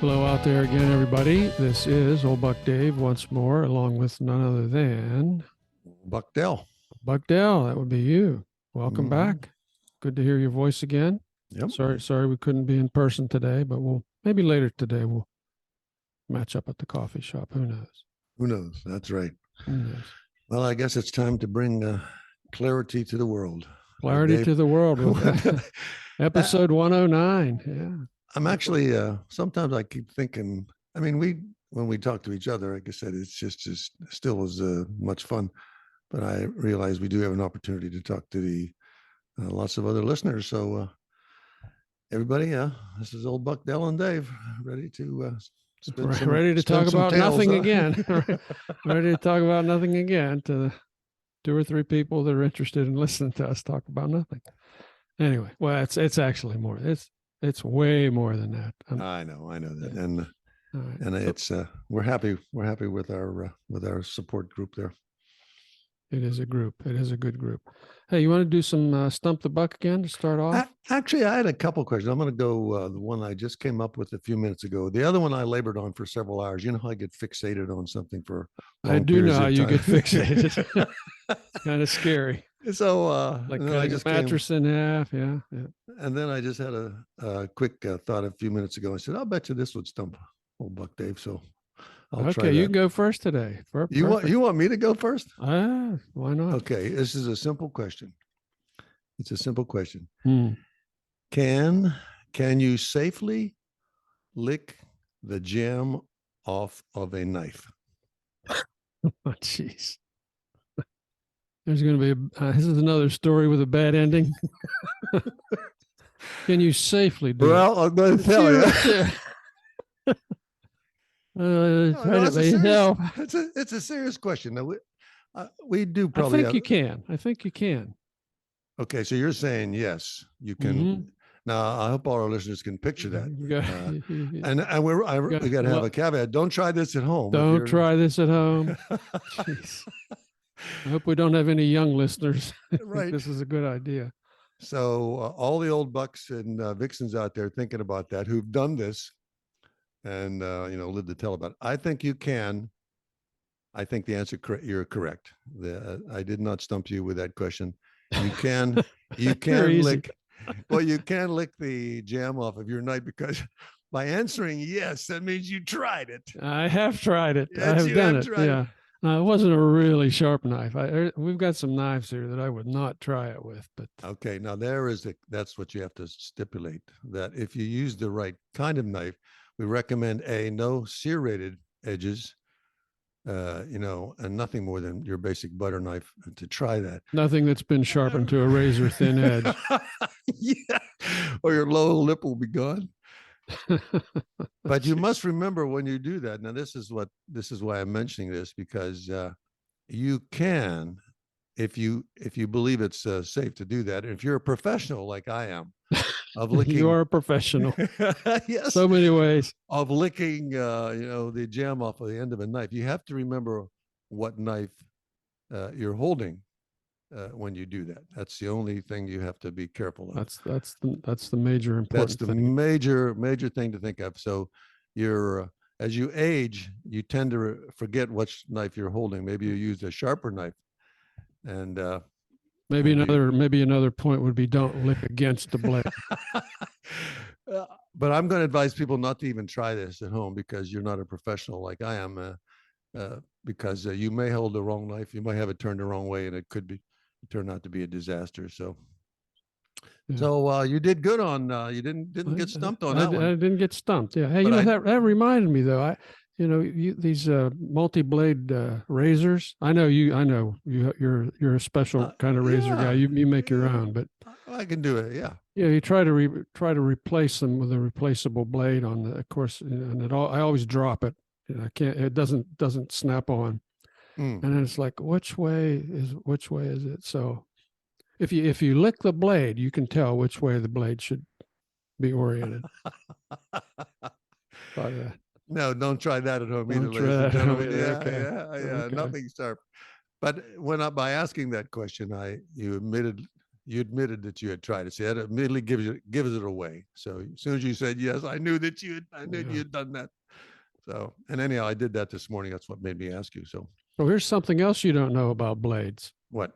Hello out there again, everybody. This is Old Buck Dave once more, along with none other than Buckdell. Buckdell. That would be you. Welcome back. Good to hear your voice again. Yep. Sorry we couldn't be in person today, but maybe later today we'll match up at the coffee shop. Who knows? Who knows? That's right. Who knows? Well, I guess it's time to bring clarity to the world. Clarity to the world. Episode 109. Yeah. I'm actually, sometimes I keep thinking, I mean, when we talk to each other, like I said, it's just still as much fun, but I realize we do have an opportunity to talk to the lots of other listeners. So everybody, this is old Buckdell and Dave, ready to ready to talk about tales, nothing again. Ready to talk about nothing again to the 2 or 3 people that are interested in listening to us talk about nothing. Anyway, well, it's actually more. It's way more than that. I know that, yeah. and right. And it's we're happy with our support group there. It is a group. It is a good group. Hey, you want to do some Stump the Buck again to start off? Actually, I had a couple questions. I'm going to go the one I just came up with a few minutes ago. The other one I labored on for several hours. You know how I get fixated on something for long I do know how you time. get fixated. Kind of scary. So like cutting a mattress in half. Yeah. And then I just had a quick thought a few minutes ago. I said, I'll bet you this would stump old Buck Dave. So I'll try that. You can go first today. You want me to go first? Why not? Okay, this is a simple question. It's a simple question. Hmm. Can you safely lick the jam off of a knife? Oh, jeez. There's going to be this is another story with a bad ending. Can you safely do it? I'm going to tell you. It's a serious question. We do probably. I think you can. Okay, so you're saying yes, you can. Mm-hmm. Now, I hope all our listeners can picture that. And we got to have a caveat. Don't try this at home. Don't try this at home. Jeez. I hope we don't have any young listeners. Right. This is a good idea. So all the old bucks and vixens out there thinking about that, who've done this and, lived to tell about it. I think you can. I think the answer, you're correct. I did not stump you with that question. You can lick. Well, you can lick the jam off of your knife because by answering yes, that means you tried it. I have tried it. Yes, I have done it. Yeah. It wasn't a really sharp knife. We've got some knives here that I would not try it with. But okay, now that's what you have to stipulate, that if you use the right kind of knife, we recommend no serrated edges. And nothing more than your basic butter knife to try that. Nothing that's been sharpened to a razor thin edge. Yeah, or your lower lip will be gone. But you must remember when you do that. Now, this is why I'm mentioning this, because you can, if you believe it's safe to do that. And if you're a professional like I am, of licking, you are a professional. Yes, so many ways of licking. The jam off of the end of a knife. You have to remember what knife you're holding when you do that. That's the only thing you have to be careful of. That's the major important. That's the major thing to think of. So as you age, you tend to forget which knife you're holding. Maybe you use a sharper knife, and maybe another point would be don't lick against the blade. But I'm going to advise people not to even try this at home, because you're not a professional like I am. Because you may hold the wrong knife, you might have it turned the wrong way, and it could turn out to be a disaster. So, you did good on. You didn't get stumped on that one. I didn't get stumped. Yeah. Hey, that reminded me though. These multi-blade razors. I know you're a special kind of razor guy. You make your own, but I can do it. Yeah. Yeah, you try to replace them with a replaceable blade on the. Of course, and I always drop it. I can't. It doesn't snap on. And then it's like, which way is it? So, if you lick the blade, you can tell which way the blade should be oriented. No, don't try that at home either, ladies and gentlemen. Okay. Nothing sharp. But by asking that question, you admitted You admitted that you had tried it. See, that immediately gives it away. So as soon as you said yes, I knew you'd done that. So, and anyhow, I did that this morning. That's what made me ask you. So, well, here's something else you don't know about blades. what?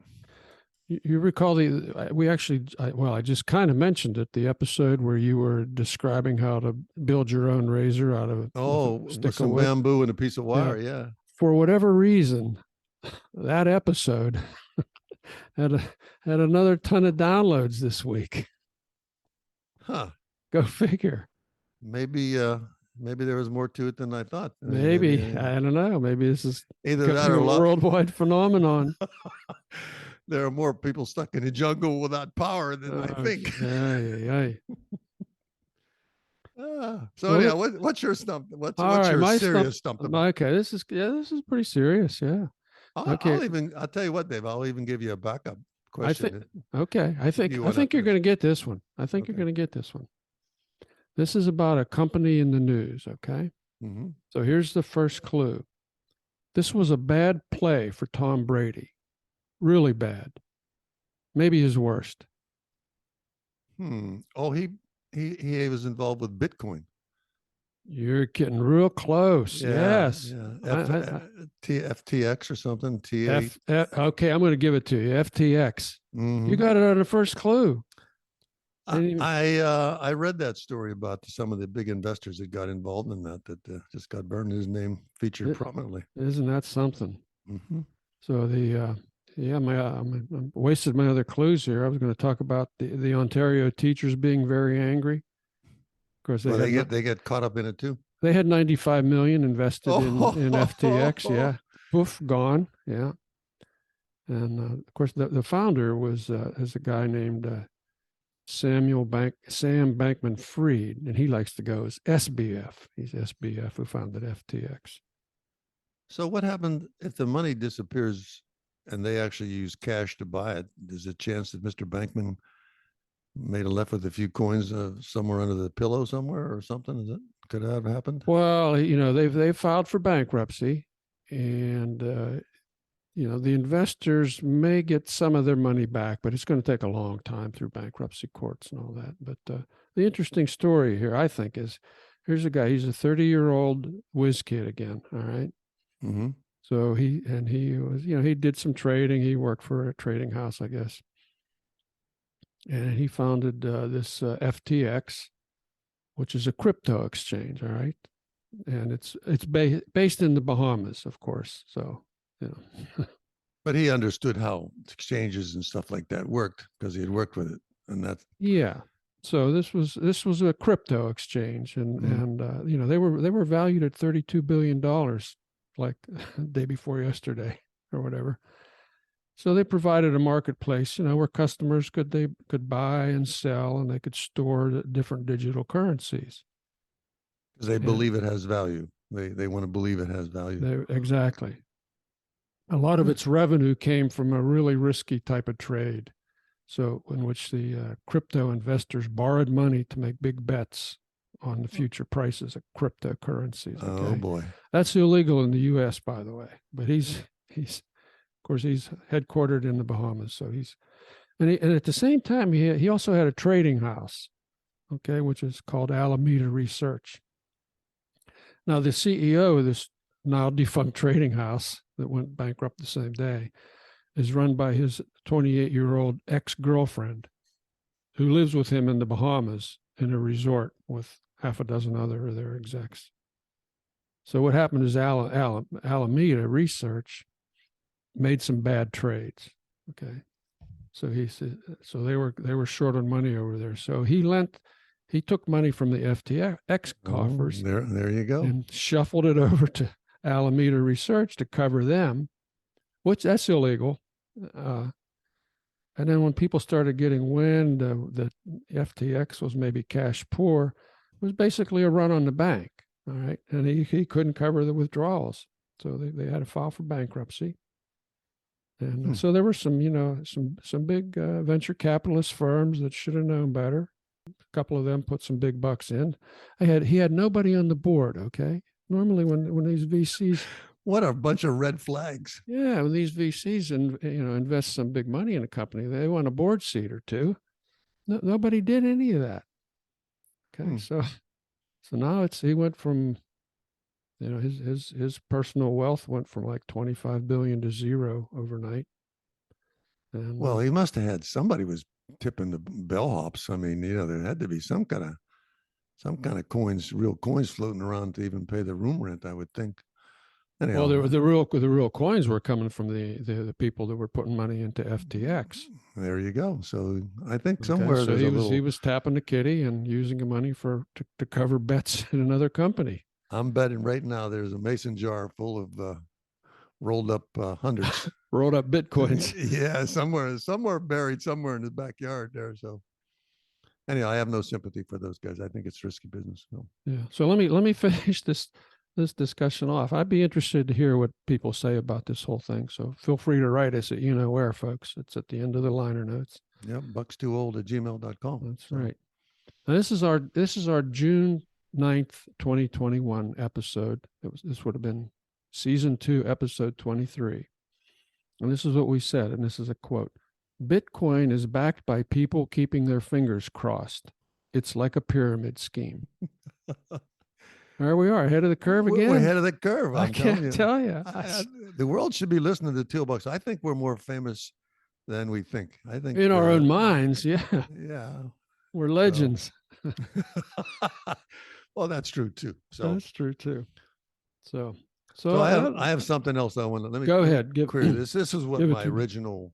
You recall I just kind of mentioned it, the episode where you were describing how to build your own razor out of Oh, a stick with some of wood. bamboo and a piece of wire. Yeah. For whatever reason, that episode had another ton of downloads this week. Huh. Go figure. Maybe there was more to it than I thought. Maybe I don't know. Maybe this is either that or a worldwide phenomenon. There are more people stuck in the jungle without power than I think. So anyhow, what's your stump? What's your serious stump? Okay, this is pretty serious. Yeah. I'll tell you what, Dave. I'll even give you a backup question. I think you're going to get this one. I think you're going to get this one. This is about a company in the news. Okay. Mm-hmm. So here's the first clue. This was a bad play for Tom Brady. Really bad. Maybe his worst. Oh, he was involved with Bitcoin. You're getting real close. Yeah, yes. Yeah. FTX or something. Okay, I'm going to give it to you. FTX. Mm-hmm. You got it on the first clue. I read that story about some of the big investors that got involved in that just got burned. His name featured prominently. Isn't that something? Mm-hmm. So I wasted my other clues here. I was going to talk about the Ontario teachers being very angry. Of course, they get caught up in it too. They had 95 million invested in FTX. Yeah, poof, gone. Yeah, and of course the founder is a guy named Sam Bankman-Fried, and he likes to go as SBF. He's SBF who founded FTX. So what happened if the money disappears and they actually use cash to buy it? There's a chance that Mr. Bankman made a left with a few coins somewhere under the pillow somewhere or something. Could that have happened? Well, they've filed for bankruptcy, and the investors may get some of their money back, but it's going to take a long time through bankruptcy courts and all that. But the interesting story here, I think, is here's a guy. He's a 30-year-old whiz kid again. All right. Mm-hmm. So he was, he did some trading. He worked for a trading house, I guess. And he founded this FTX, which is a crypto exchange. All right. And it's based in the Bahamas, of course. So, But he understood how exchanges and stuff like that worked because he had worked with it. And that's. Yeah. So this was a crypto exchange, and they were valued at $32 billion, like the day before yesterday or whatever. So they provided a marketplace, where customers could buy and sell, and they could store different digital currencies. Because they believe it has value. They want to believe it has value. Exactly. A lot of its revenue came from a really risky type of trade. So in which the crypto investors borrowed money to make big bets on the future prices of cryptocurrencies. Okay? Oh boy. That's illegal in the US, by the way. But he's of course, he's headquartered in the Bahamas. So and at the same time, he also had a trading house, okay, which is called Alameda Research. Now, the CEO of this now defunct trading house that went bankrupt the same day is run by his 28-year-old ex-girlfriend who lives with him in the Bahamas in a resort with half a dozen other of their execs. So what happened is Alameda Research made some bad trades. Okay. So they were short on money over there. So he took money from the FTX coffers. There you go. And shuffled it over to Alameda Research to cover them, which that's illegal. And then when people started getting wind that FTX was maybe cash poor, it was basically a run on the bank. All right. And he couldn't cover the withdrawals. So they had to file for bankruptcy. And so there were some big venture capitalist firms that should have known better. A couple of them put some big bucks in. He had nobody on the board. Okay. Normally when these VCs What a bunch of red flags. Yeah, when these VCs invest some big money in a company, they want a board seat or two. No, nobody did any of that. Okay, so now he went from, his personal wealth went from like 25 billion to zero overnight. And well, he must have had somebody was tipping the bellhops. I mean, there had to be some kind of coins, real coins floating around to even pay the room rent, I would think. Anyhow, well, the real coins were coming from the people that were putting money into FTX. There you go. So I think somewhere so there's he was tapping the kitty and using the money to cover bets in another company. I'm betting right now there's a mason jar full of rolled up hundreds, rolled up bitcoins. Yeah, somewhere buried somewhere in his backyard there. So anyhow, I have no sympathy for those guys. I think it's risky business. So. Yeah. So let me finish this discussion off. I'd be interested to hear what people say about this whole thing. So feel free to write us at where, folks. It's at the end of the liner notes. Yep, BUCKSTWOOLD@gmail.com. That's right. Now, this is our June 9th, 2021 episode. This would have been season 2, episode 23. And this is what we said, and this is a quote. Bitcoin is backed by people keeping their fingers crossed. It's like a pyramid scheme. There we are, ahead of the curve again. We're ahead of the curve. I can't tell you. The world should be listening to Toolbox. I think we're more famous than we think. I think in our own minds, yeah. Yeah. We're legends. Well, that's true too. So that's true too. So I have something else I want to let me go ahead. Clear this. This is what my original,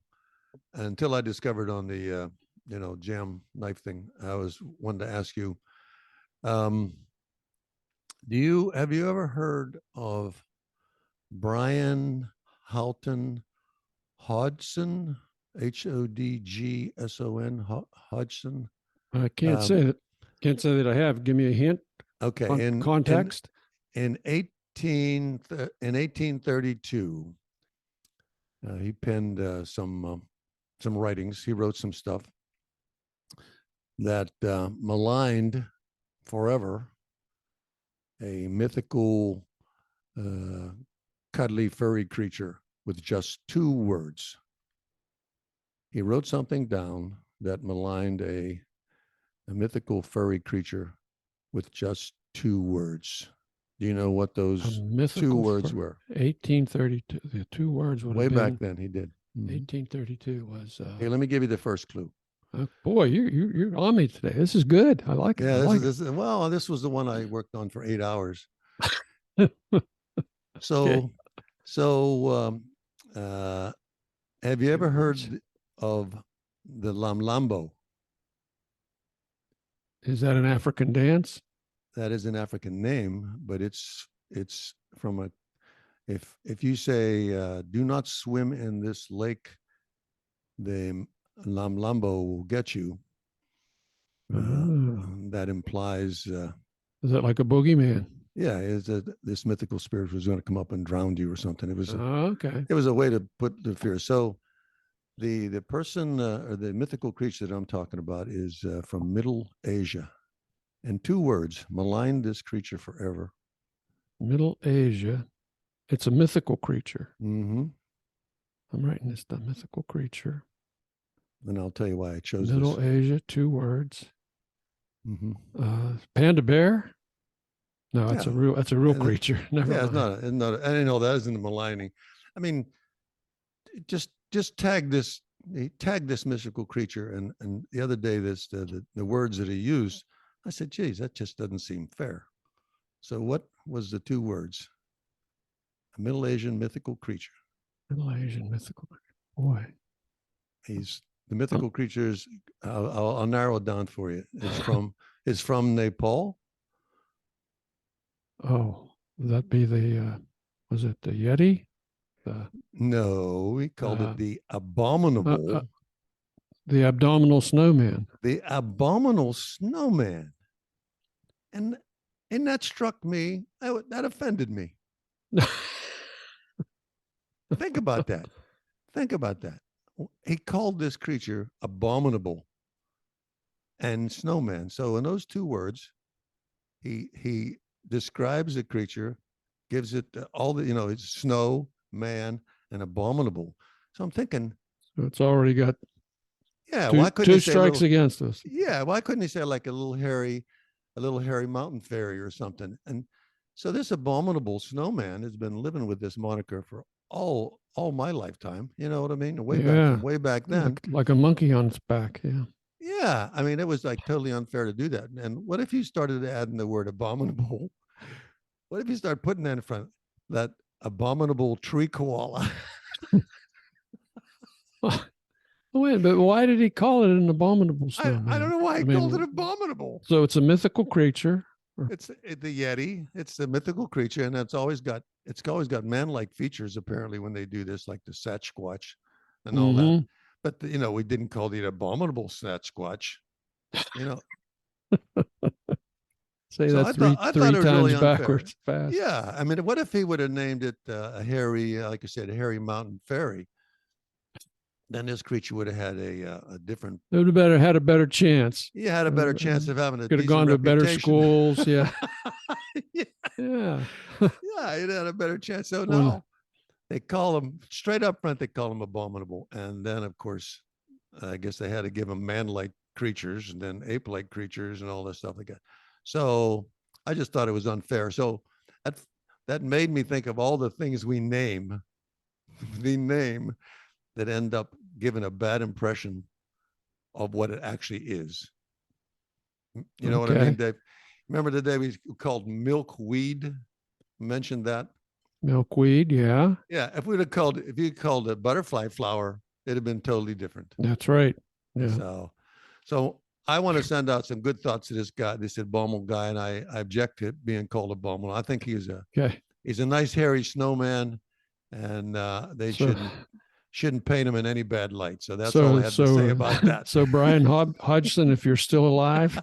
until I discovered on the jam knife thing, I was wanted to ask you. Have you ever heard of Brian Houghton Hodgson? Hodgson. Hodgson. I can't say that. Can't say that I have. Give me a hint. Okay. In context. In 1832, he penned some writings. He wrote some stuff that maligned forever a mythical, cuddly, furry creature with just 2 words. He wrote something down that maligned a mythical, furry creature with just 2 words. Do you know what those 2 words were? 1832. The 2 words would way have been, back then. He did. 1832 was. Hey, let me give you the first clue. Boy, you're on me today. This is good. I like it. Yeah, this was the one I worked on for 8 hours. So, have you ever heard of the lamlambo? Is that an African dance? That is an African name, but it's from a. If you say do not swim in this lake, the lamlambo will get you. That implies. Is that like a boogeyman? Yeah, this mythical spirit was going to come up and drown you or something. It was okay. It was a way to put the fear. So, the person or the mythical creature that I'm talking about is from Middle Asia, and 2 words: malign this creature forever. Middle Asia. It's a mythical creature. Mm-hmm. I'm writing this down. Mythical creature. And I'll tell you why I chose Middle this. Asia, 2 words. Mm-hmm. Panda bear. No, that's a real creature. Never mind. It's not. I didn't know that isn't maligning. I mean, just tag this mystical creature. And the other day, the words that he used, I said, geez, that just doesn't seem fair. So what was the 2 words? A Middle Asian mythical creature. Middle Asian mythical creature. Boy. He's the mythical creatures. I'll narrow it down for you. It's from Nepal. Oh, would that be was it the Yeti? No, he called it the abominable. The abdominal snowman. The abominable snowman. And that struck me. That offended me. Think about that. He called this creature abominable and snowman. So in those 2 words, he describes a creature gives it all the, it's snow, man, and abominable. So I'm thinking, so it's already got yeah, two, why couldn't two he say strikes against us? yeah, why couldn't he say like a little hairy mountain fairy or something? And so this abominable snowman has been living with this moniker for all my lifetime. You know what I mean? Way back then. Like a monkey on its back. Yeah. Yeah. I mean, it was like totally unfair to do that. And what if you started adding the word abominable? What if you start putting that in front, that abominable tree koala? Oh, wait, but why did he call it an abominable snowman? I don't know why he called it abominable. So it's a mythical creature. It's the Yeti. It's the mythical creature, and it's always got man-like features. Apparently, when they do this, like the Sasquatch and all that. But we didn't call the abominable Sasquatch. Say so that three times really backwards fast. Yeah, I mean, what if he would have named it a hairy, like I said, a hairy mountain fairy? Then this creature would have had a different. It would have had a better chance. You had a better chance of having a. Could have gone to better schools. Yeah. Yeah. Yeah. Yeah, it had a better chance. So no, they call him straight up front. They call him abominable, and then of course, I guess they had to give him man-like creatures and then ape-like creatures and all this stuff like that. So I just thought it was unfair. So that made me think of all the things we name that end up giving a bad impression of what it actually is. You know what I mean, Dave? Remember the day we called milkweed? Mentioned that? Milkweed, yeah. Yeah, if you called it butterfly flower, it'd have been totally different. That's right. Yeah. So I want to send out some good thoughts to this guy, this abominable guy, and I object to being called abominable. I think he's a nice hairy snowman, and they shouldn't paint him in any bad light. So that's all I have to say about that. So Brian Hodgson, if you're still alive,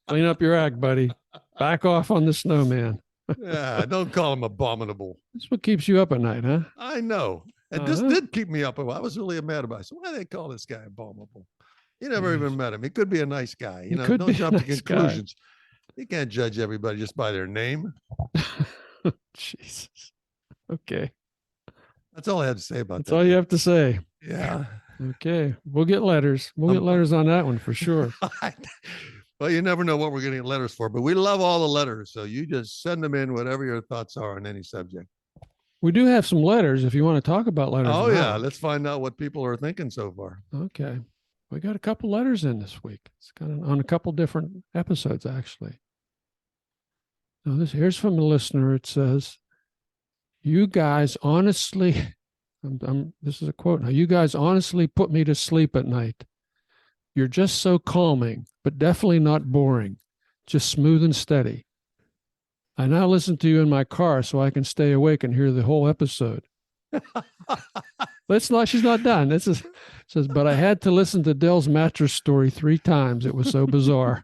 clean up your act, buddy. Back off on the snowman. Yeah, don't call him abominable. That's what keeps you up at night, huh? I know. And this did keep me up. I was really mad about it. So why do they call this guy abominable? You never even met him. He could be a nice guy. Don't jump to conclusions. You can't judge everybody just by their name. Jesus. Okay. That's all I had to say about that. That's all you have to say. Yeah. Okay. We'll get letters. We'll get letters on that one for sure. Well, you never know what we're getting letters for, but we love all the letters. So you just send them in, whatever your thoughts are on any subject. We do have some letters if you want to talk about letters. Oh, yeah. Let's find out what people are thinking so far. Okay. We got a couple letters in this week. It's kind of on a couple different episodes, actually. Now, here's from a listener. It says, you guys honestly, this is a quote now, you guys honestly put me to sleep at night. You're just so calming, but definitely not boring, just smooth and steady. I now listen to you in my car so I can stay awake and hear the whole episode. She's not done. It says, but I had to listen to Dell's mattress story 3 times. It was so bizarre.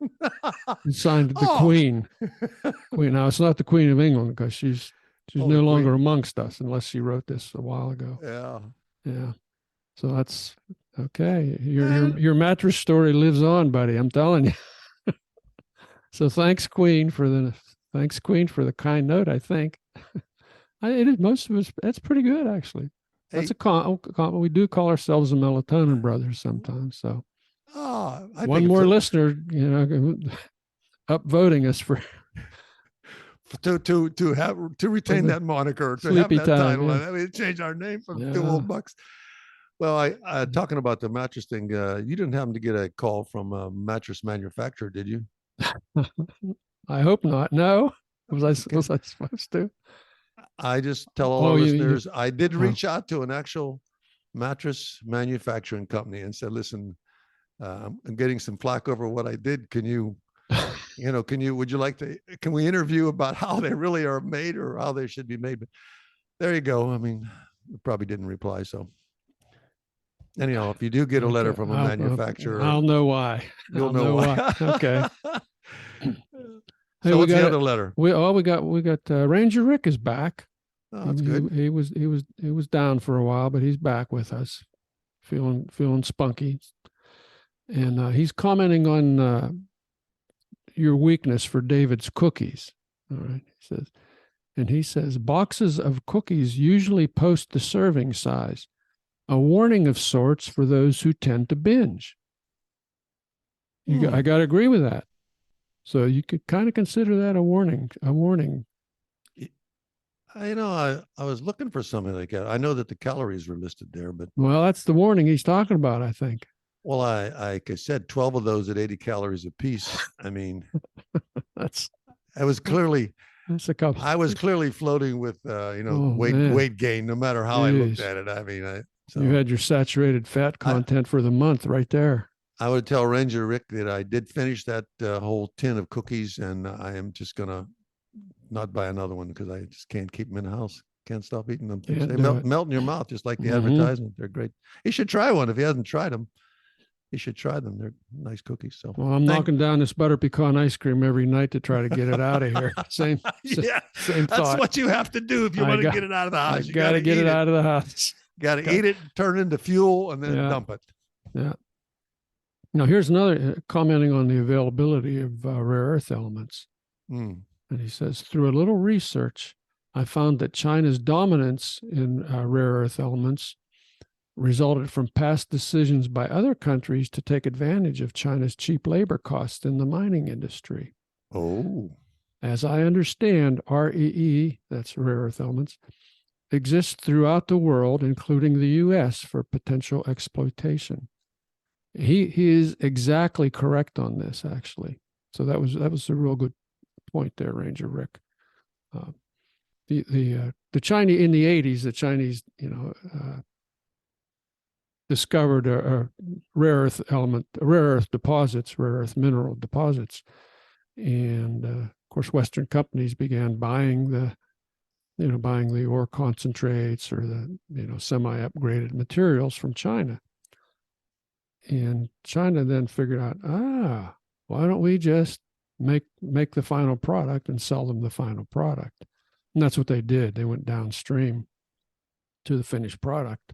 And signed the Queen. Now, it's not the Queen of England because she's no longer amongst us unless she wrote this a while ago. Yeah. Yeah. So that's okay. Your mattress story lives on, buddy. I'm telling you. So thanks, Queen, for the kind note, I think. Most of us, that's pretty good, actually. That's a compliment. We do call ourselves the Melatonin Brothers sometimes. So one more listener, upvoting us for to retain that moniker, to have that title. Yeah. I mean, change our name from Two Old Bucks. Well, I talking about the mattress thing. You didn't happen to get a call from a mattress manufacturer, did you? I hope not. No. Was I supposed to? I just tell all our listeners, I did reach out to an actual mattress manufacturing company and said, listen, I'm getting some flack over what I did. Can you, can we interview about how they really are made or how they should be made? But there you go. I mean, probably didn't reply. So anyhow, if you do get a letter from a manufacturer, I'll know why. You'll know why. Okay. Hey, so what's the other letter? We got Ranger Rick is back. Oh, that's good. He was down for a while, but he's back with us, feeling spunky, and he's commenting on your weakness for David's cookies. All right, he says And he says boxes of cookies usually post the serving size, a warning of sorts for those who tend to binge. I got to agree with that. So you could kind of consider that a warning. I was looking for something like that. I know that the calories were listed there, but well, that's the warning he's talking about, I think. Well, like I said, 12 of those at 80 calories a piece. I mean, that's I was clearly a couple. I was clearly floating with weight gain, no matter how I looked at it. I mean, you had your saturated fat content for the month right there. I would tell Ranger Rick that I did finish that whole tin of cookies, and I am just gonna not buy another one because I just can't keep them in the house. Can't stop eating them. They melt in your mouth just like the advertisement. They're great. He should try one if he hasn't tried them. He should try them. They're nice cookies. So, well, I'm knocking down this butter pecan ice cream every night to try to get it out of here. Same thought. That's what you have to do if you want to get it out of the house. You got to get it out of the house. Got to eat it, turn it into fuel, and then dump it. Yeah. Now, here's another commenting on the availability of rare earth elements. And he says, through a little research, I found that China's dominance in rare earth elements resulted from past decisions by other countries to take advantage of China's cheap labor costs in the mining industry. Oh. As I understand, REE, that's rare earth elements, exists throughout the world, including the U.S., for potential exploitation. He is exactly correct on this, actually. So that was a real good point there, Ranger Rick. The Chinese in the 80s, the Chinese, discovered a rare earth element, rare earth deposits, rare earth mineral deposits, and of course, Western companies began buying the ore concentrates or the semi-upgraded materials from China. And China then figured out, why don't we just make the final product and sell them the final product? And that's what they did. They went downstream to the finished product.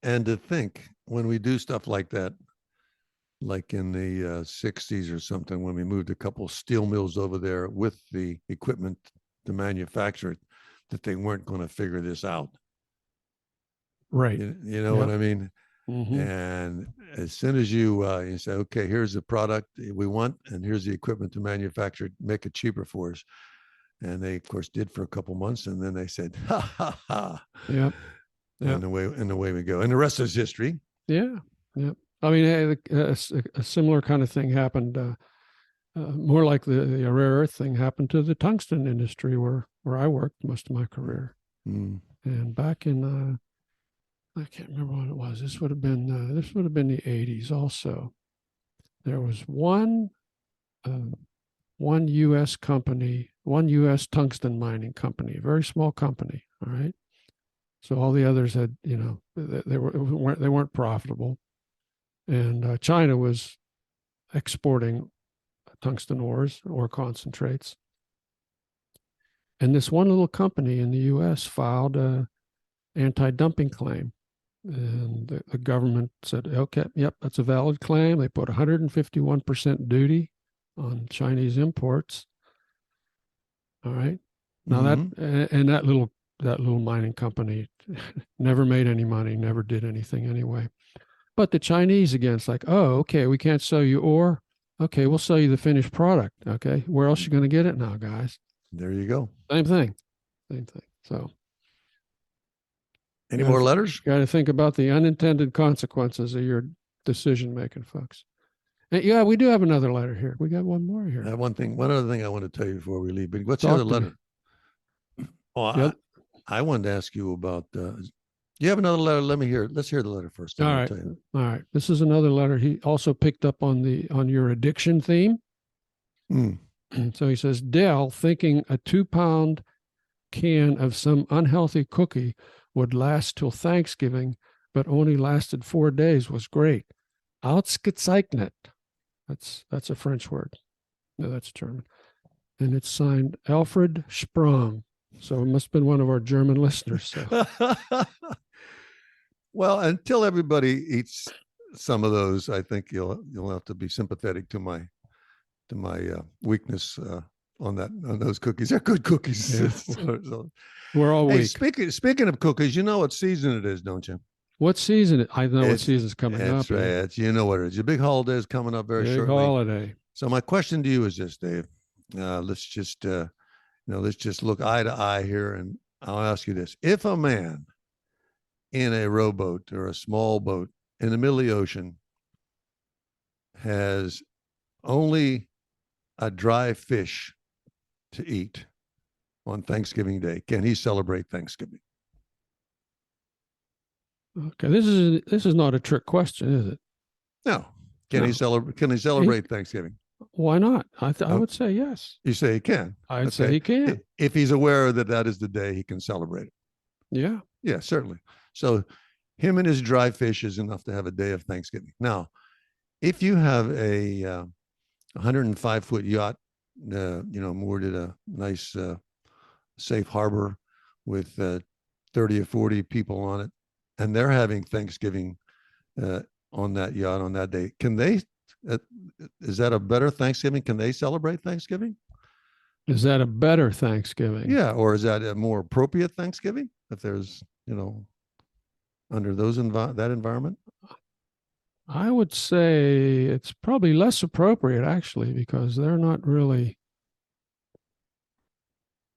And to think, when we do stuff like that, like in the 60s or something, when we moved a couple of steel mills over there with the equipment to manufacture it, that they weren't going to figure this out. Right. You know what I mean? Mm-hmm. And as soon as you say, okay, here's the product we want, and here's the equipment to manufacture it, make it cheaper for us. And they, of course, did for a couple months, and then they said, ha, ha, ha. Yeah. And the way we go. And the rest is history. Yeah. Yeah. I mean, a similar kind of thing happened, more like the rare earth thing happened to the tungsten industry where I worked most of my career. And back in, I can't remember when it was. This would have been the 80s also. There was one U.S. company, one U.S. tungsten mining company, a very small company. All right. So all the others had, they weren't profitable. And China was exporting tungsten ore concentrates. And this one little company in the U.S. filed an anti-dumping claim. And the government said, okay, yep, that's a valid claim. They put 151% duty on Chinese imports. All right. Now that little mining company never made any money, never did anything anyway. But the Chinese, again, it's like, oh, okay, we can't sell you ore. Okay, we'll sell you the finished product. Okay, where else are you going to get it now, guys? There you go. Same thing. So, any more letters? You got to think about the unintended consequences of your decision making, folks. And yeah, we do have another letter here. We got one more here. One other thing I want to tell you before we leave. But what's the other letter? Oh, I wanted to ask you about. You have another letter? Let me hear it. Let's hear the letter first. All right. This is another letter. He also picked up on your addiction theme. So he says, Dell, thinking a 2-pound can of some unhealthy cookie would last till Thanksgiving, but only lasted 4 days was great. Ausgezeichnet. That's a French word. No, that's German. And it's signed Alfred Sprung. So it must have been one of our German listeners. So. Well, until everybody eats some of those, I think you'll have to be sympathetic to my weakness on those cookies. They're good cookies. Yeah. So, We're all hey, weak. speaking of cookies, you know what season it is, don't you? What season? I know what It's season's coming that's up. right. Yeah. It's, you know what it is. Your big holiday is coming up very Big shortly. holiday. So my question to you is this, Dave. Let's just look eye to eye here, and I'll ask you this: if a man in a rowboat or a small boat in the middle of the ocean has only a dry fish to eat on Thanksgiving Day, can he celebrate Thanksgiving? Okay, this is not a trick question, is it? No. Can he celebrate Thanksgiving? Why not? I would say yes. You say he can. I'd say he can. If he's aware that that is the day he can celebrate it. Yeah. Yeah, certainly. So him and his dry fish is enough to have a day of Thanksgiving. Now, if you have a 105-foot yacht, moored at a nice, safe harbor with 30 or 40 people on it, and they're having Thanksgiving on that yacht on that day, can they? Is that a better Thanksgiving? Can they celebrate Thanksgiving? Is that a better Thanksgiving? Yeah, or is that a more appropriate Thanksgiving if there's, under that environment? I would say it's probably less appropriate actually, because they're not really.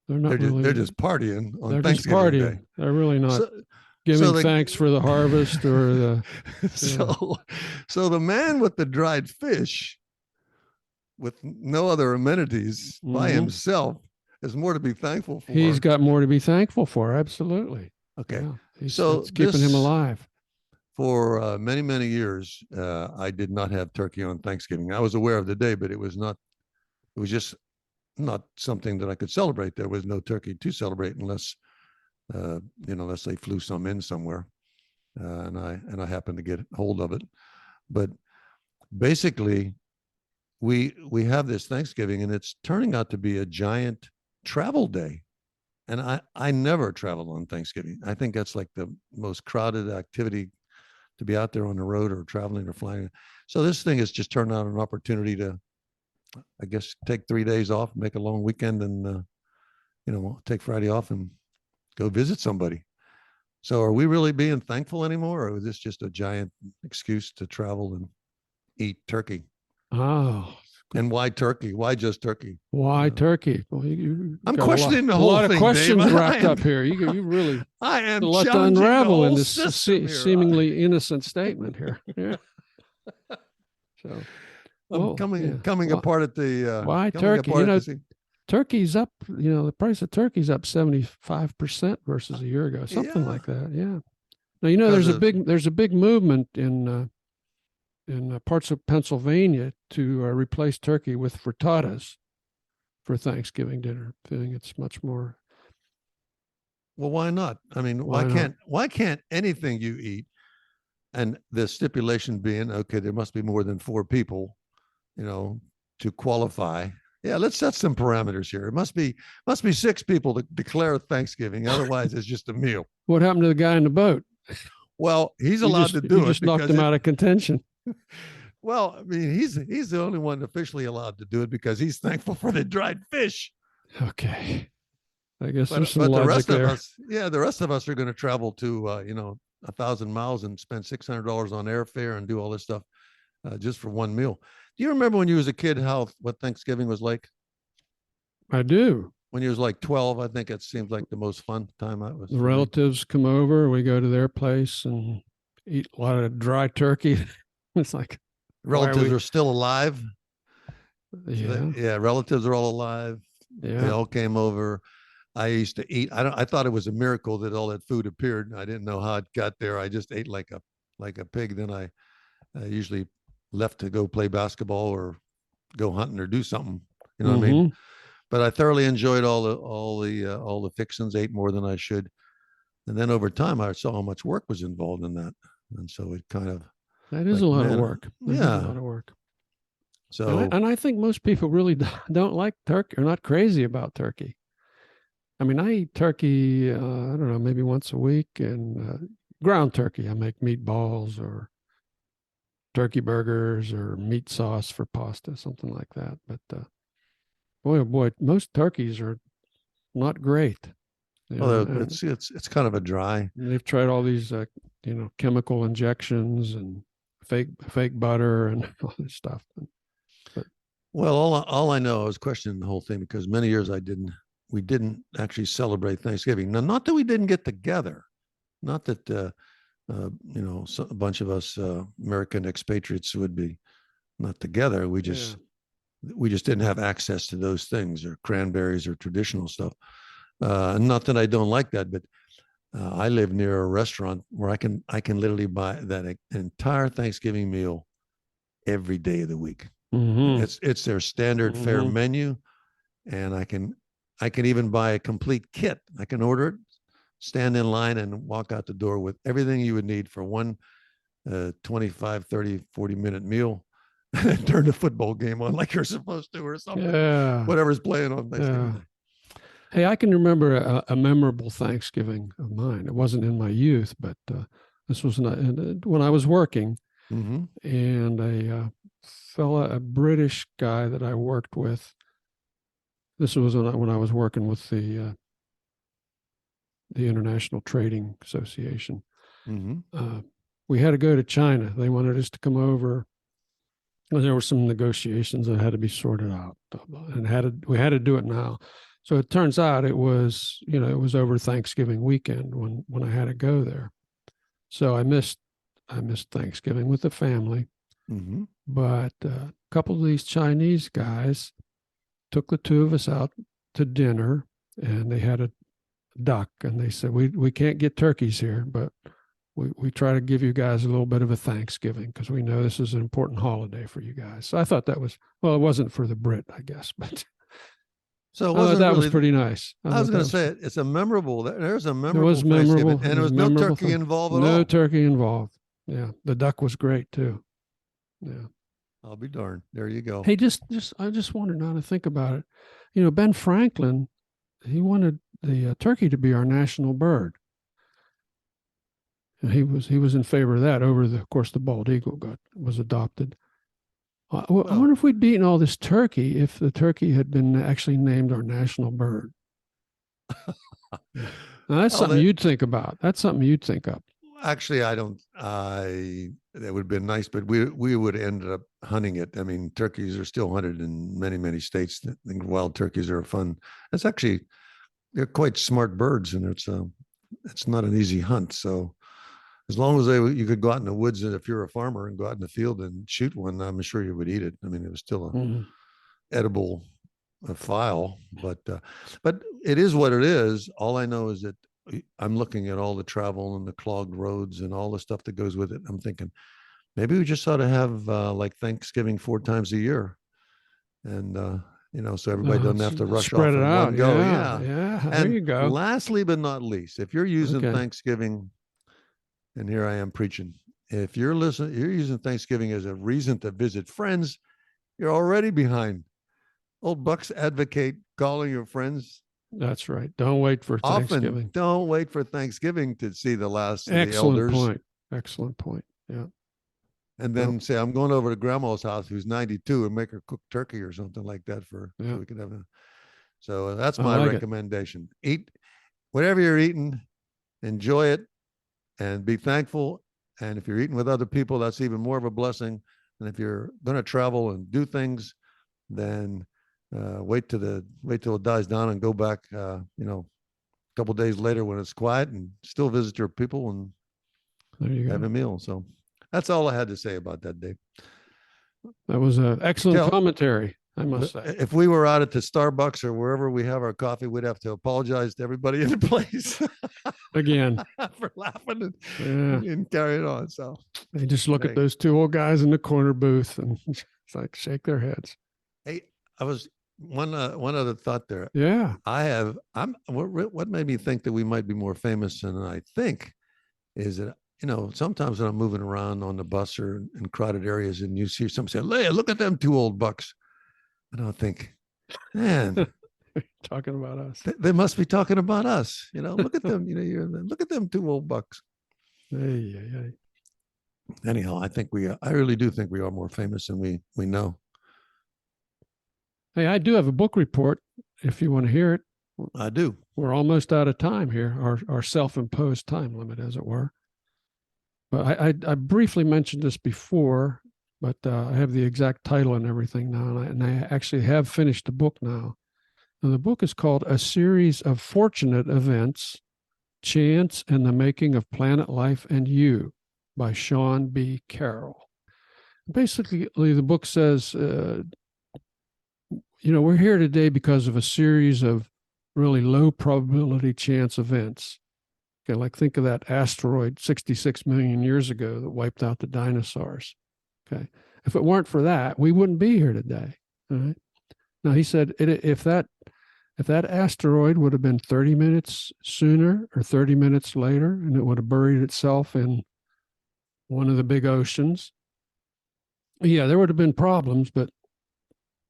They're just partying on Thanksgiving Day. They're really not giving thanks for the harvest or the. So the man with the dried fish, with no other amenities, by himself, is more to be thankful for. He's got more to be thankful for. Absolutely. Okay. Yeah. So it's keeping him alive. For many, many years, I did not have turkey on Thanksgiving. I was aware of the day, but it was just not something that I could celebrate. There was no turkey to celebrate unless they flew some in somewhere, and I happened to get hold of it. But basically, we have this Thanksgiving, and it's turning out to be a giant travel day. And I never travel on Thanksgiving. I think that's like the most crowded activity, to be out there on the road or traveling or flying. So this thing has just turned out an opportunity to, I guess, take 3 days off, make a long weekend, and take Friday off and go visit somebody. So are we really being thankful anymore, or is this just a giant excuse to travel and eat turkey? Oh. And why turkey? Why just turkey? Why turkey? Well, I'm questioning the whole thing. A lot of questions wrapped up here. You really I am a lot to unravel in this seemingly innocent statement here. Yeah. So I'm coming apart at the why turkey? Turkey's up. The price of turkey's up 75% versus a year ago, something like that. Yeah. Now there's a big movement in parts of Pennsylvania to replace turkey with frittatas for Thanksgiving dinner. Feeling it's much more. Well, why not? I mean, why can't anything you eat, and the stipulation being, okay, there must be more than 4 people, to qualify. Yeah, let's set some parameters here. It must be 6 people to declare Thanksgiving. Otherwise, it's just a meal. What happened to the guy in the boat? Well, he's allowed to do it. You just knocked him out of contention. Well, I mean, he's the only one officially allowed to do it because he's thankful for the dried fish. Okay. I guess there's some logic the rest there. of us, the rest of us are going to travel to 1,000 miles and spend $600 on airfare and do all this stuff just for one meal. Do you remember when you was a kid what Thanksgiving was like? I do. When you was like 12, I think it seemed like the most fun time I was. The relatives come over, we go to their place and eat a lot of dry turkey. It's like relatives are still alive. Yeah. Relatives are all alive. Yeah. They all came over. I used to eat. I thought it was a miracle that all that food appeared. I didn't know how it got there. I just ate like a pig. Then I usually left to go play basketball or go hunting or do something. You know what I mean? But I thoroughly enjoyed all the fixings. Ate more than I should, and then over time I saw how much work was involved in that, and so it kind of that is a lot of work. A lot of work. So and I think most people really don't like turkey or not crazy about turkey. I mean, I eat turkey, I don't know, maybe once a week, and ground turkey. I make meatballs or turkey burgers or meat sauce for pasta, something like that. But boy, oh boy, most turkeys are not great. Well, And it's kind of a dry. they've tried all these, chemical injections and fake butter and all this stuff. But Well, all I know, I was questioning the whole thing because many years we didn't actually celebrate Thanksgiving. Now, not that we didn't get together, not that a bunch of us American expatriates would be not together. We just didn't have access to those things or cranberries or traditional stuff. Not that I don't like that, but I live near a restaurant where I can literally buy that entire Thanksgiving meal every day of the week. mm-hmm. It's their standard fare menu, and I can even buy a complete kit. I can order it, stand in line, and walk out the door with everything you would need for one 25, 30, 40-minute meal, and then turn the football game on like you're supposed to or something. Yeah. Whatever's playing on Thanksgiving Day. Hey, I can remember a memorable Thanksgiving of mine. It wasn't in my youth, but this was not, when I was working, and a British guy that I worked with. This was when I was working with the International Trading Association. We had to go to China. They wanted us to come over. There were some negotiations that had to be sorted out, and we had to do it now. So it turns out it was over Thanksgiving weekend when I had to go there. So I missed Thanksgiving with the family. But a couple of these Chinese guys took the two of us out to dinner, and they had a duck, and they said, we can't get turkeys here, but we try to give you guys a little bit of a Thanksgiving because we know this is an important holiday for you guys. So I thought that was, well, it wasn't for the Brit, I guess, but so that was pretty nice. I was going to say there's a memorable Thanksgiving, and there was no turkey involved at all. No turkey involved. Yeah, the duck was great too. Yeah, I'll be darned. There you go. Hey, I just wondered now to think about it. Ben Franklin, he wanted the turkey to be our national bird. And he was in favor of that over of course, the bald eagle was adopted. I wonder if we'd beaten all this turkey if the turkey had been actually named our national bird. Now, that's something you'd think about. That's something you'd think up. Actually, I don't. That would have been nice, but we would have ended up hunting it. I mean, turkeys are still hunted in many, many states. I think wild turkeys are fun. It's actually, they're quite smart birds, and it's not an easy hunt. So as long as you could go out in the woods, and if you're a farmer and go out in the field and shoot one, I'm sure you would eat it. I mean, it was still a edible file, but it is what it is. All I know is that I'm looking at all the travel and the clogged roads and all the stuff that goes with it. I'm thinking maybe we just ought to have like Thanksgiving 4 times a year, and so everybody doesn't have to rush off in one go. Yeah. And there you go. Lastly, but not least, if you're using Thanksgiving, and here I am preaching, if you're using Thanksgiving as a reason to visit friends, you're already behind. Old Bucks advocate calling your friends. That's right. Don't wait for Thanksgiving. Don't wait for Thanksgiving to see the last of the elders. Excellent point. Yeah. And then say, I'm going over to grandma's house who's 92 and make her cook turkey or something like that so we can have so that's my recommendation. Eat whatever you're eating, enjoy it, and be thankful. And if you're eating with other people, that's even more of a blessing. And if you're going to travel and do things, then wait till it dies down and go back, a couple of days later when it's quiet, and still visit your people and there you have go. a meal. So that's all I had to say about that, Dave. That was an excellent commentary, I must say. If we were out at the Starbucks or wherever we have our coffee, we'd have to apologize to everybody in the place again for laughing and carrying on. So they just look at those two old guys in the corner booth and it's like shake their heads. Hey, I was one other thought there. Yeah, what made me think that we might be more famous than I think is that sometimes when I'm moving around on the bus or in crowded areas and you see somebody say, "Hey, look at them 2 old bucks," and I'll think, man, talking about us. They must be talking about us. Look at them. Look at them 2 old bucks. Hey. Anyhow, I really do think we are more famous than we know. Hey, I do have a book report if you want to hear it. I do. We're almost out of time here, our self-imposed time limit, as it were. But I briefly mentioned this before, but I have the exact title and everything now, and I actually have finished the book now. And the book is called A Series of Fortunate Events, Chance and the Making of Planet Life and You by Sean B. Carroll. Basically, the book says, we're here today because of a series of really low probability chance events. Okay, like think of that asteroid 66 million years ago that wiped out the dinosaurs. Okay, if it weren't for that, we wouldn't be here today. All right. Now he said if that asteroid would have been 30 minutes sooner or 30 minutes later, and it would have buried itself in one of the big oceans, yeah, there would have been problems, but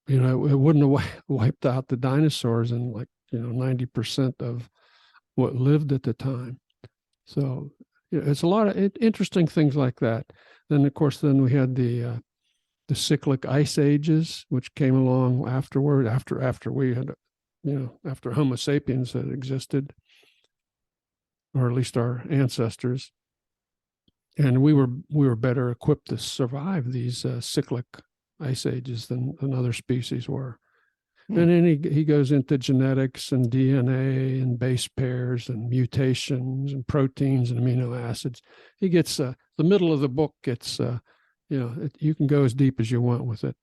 it wouldn't have wiped out the dinosaurs and 90% of what lived at the time. So it's a lot of interesting things like that. Then, of course, we had the cyclic ice ages, which came along afterward, after we had, after Homo sapiens had existed, or at least our ancestors. And we were better equipped to survive these cyclic ice ages than other species were. And then he goes into genetics and DNA and base pairs and mutations and proteins and amino acids. He gets the middle of the book gets you can go as deep as you want with it.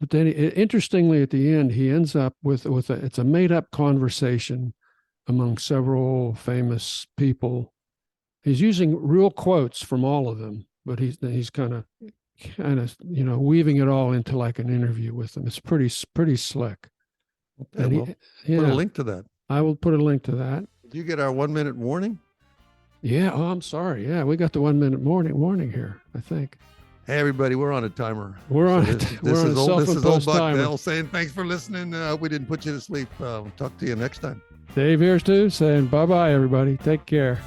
But then interestingly at the end he ends up with it's a made up conversation among several famous people. He's using real quotes from all of them, but he's kind of weaving it all into like an interview with them. It's pretty slick. Okay, put a link to that. I will put a link to that. Did you get our 1 minute warning? Yeah. Oh, I'm sorry. Yeah, we got the 1 minute warning here, I think. Hey, everybody, we're on a timer. We're on this is old Buck Bell saying thanks for listening. I hope we didn't put you to sleep. Talk to you next time. Dave here's too saying bye-bye, everybody. Take care.